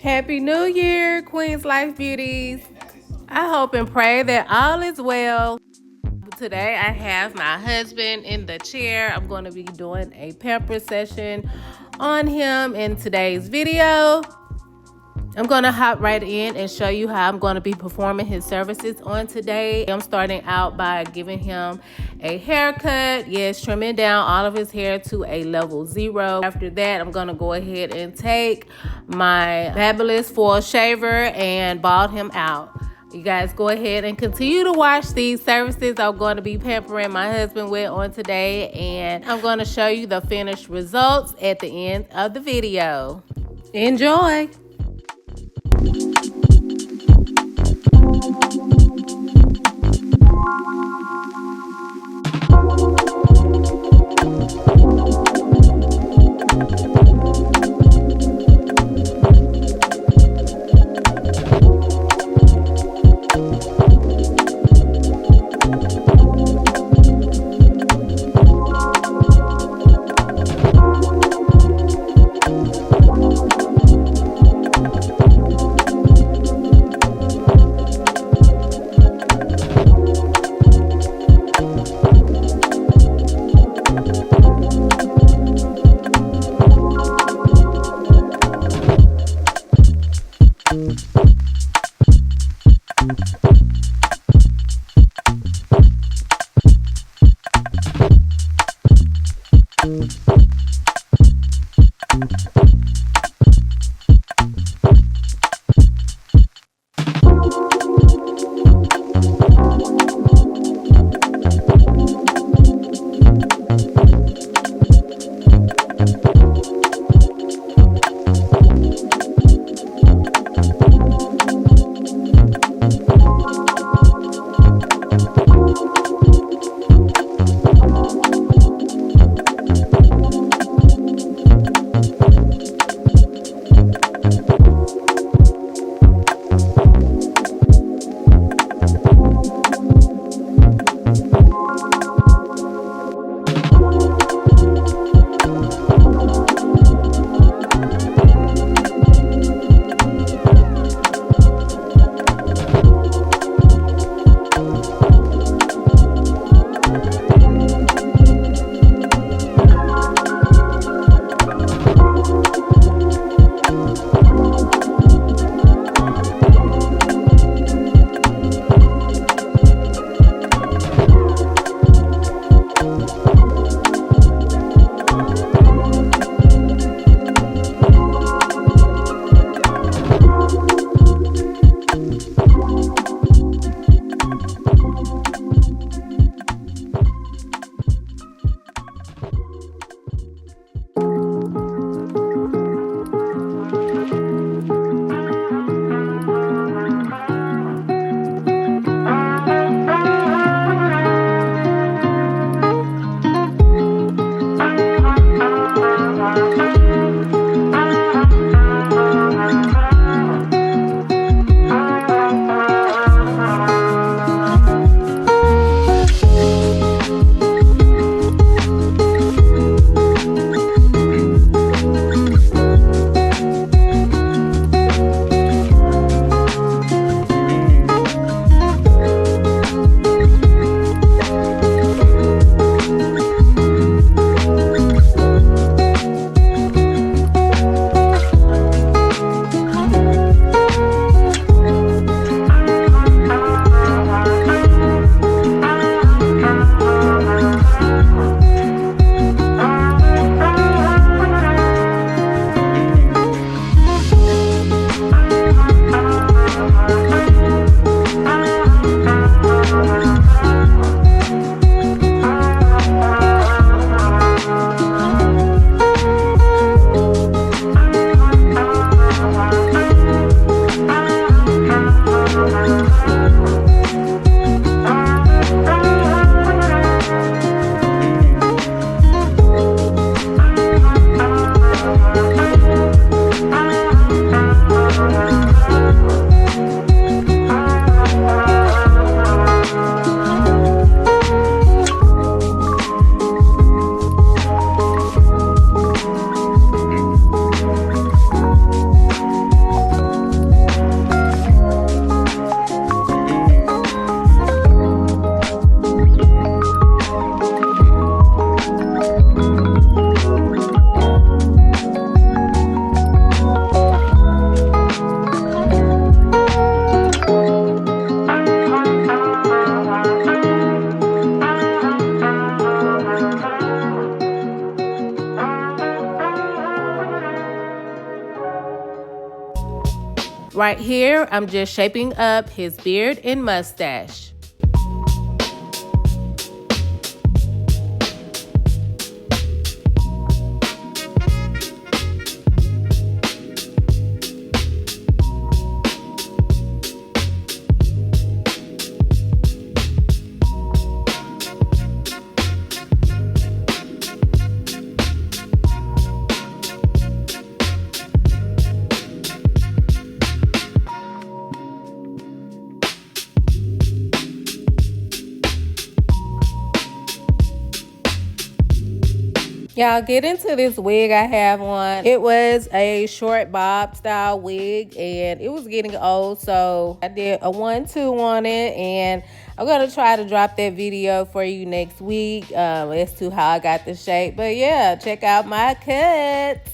Happy New Year, Queen's Life Beauties. I hope and pray that all is well. Today I have my husband in the chair. I'm going to be doing a pamper session on him in today's video. I'm going to hop right in and show you how I'm going to be performing his services on today. I'm starting out by giving him a haircut. Yes, trimming down all of his hair to a level 0. After that, I'm going to go ahead and take my fabulous foil shaver and bald him out. You guys go ahead and continue to watch these services I'm going to be pampering my husband with on today. And I'm going to show you the finished results at the end of the video. Enjoy! Right here, I'm just shaping up his beard and mustache. Y'all, get into this wig I have on. It was a short bob style wig and it was getting old, so I did a 1-2 on it, and I'm gonna try to drop that video for you next week as to how I got the shape. But yeah, check out my cuts.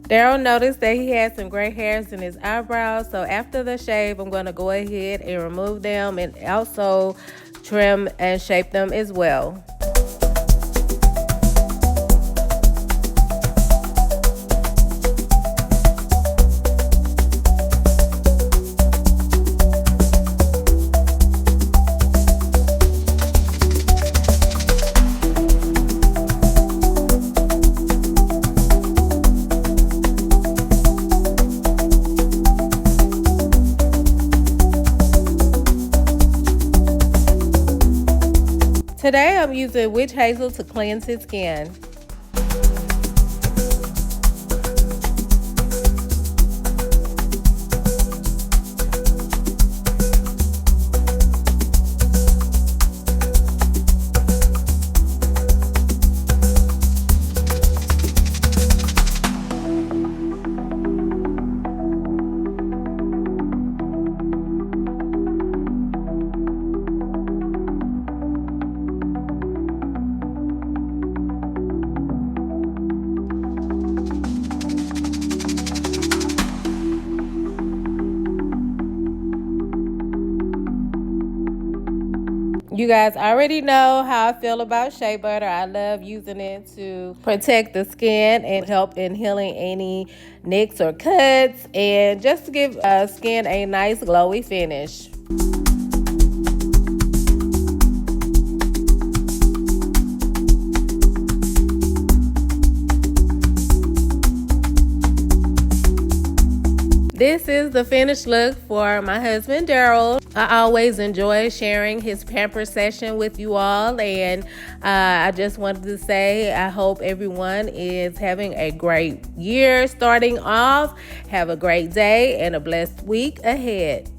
Darrel noticed that he had some gray hairs in his eyebrows, so after the shave, I'm going to go ahead and remove them and also trim and shape them as well. Today I'm using witch hazel to cleanse his skin. You guys already know how I feel about shea butter. I love using it to protect the skin and help in healing any nicks or cuts, and just to give skin a nice glowy finish. This is the finished look for my husband, Darrel. I always enjoy sharing his pamper session with you all, and I just wanted to say I hope everyone is having a great year starting off. Have a great day and a blessed week ahead.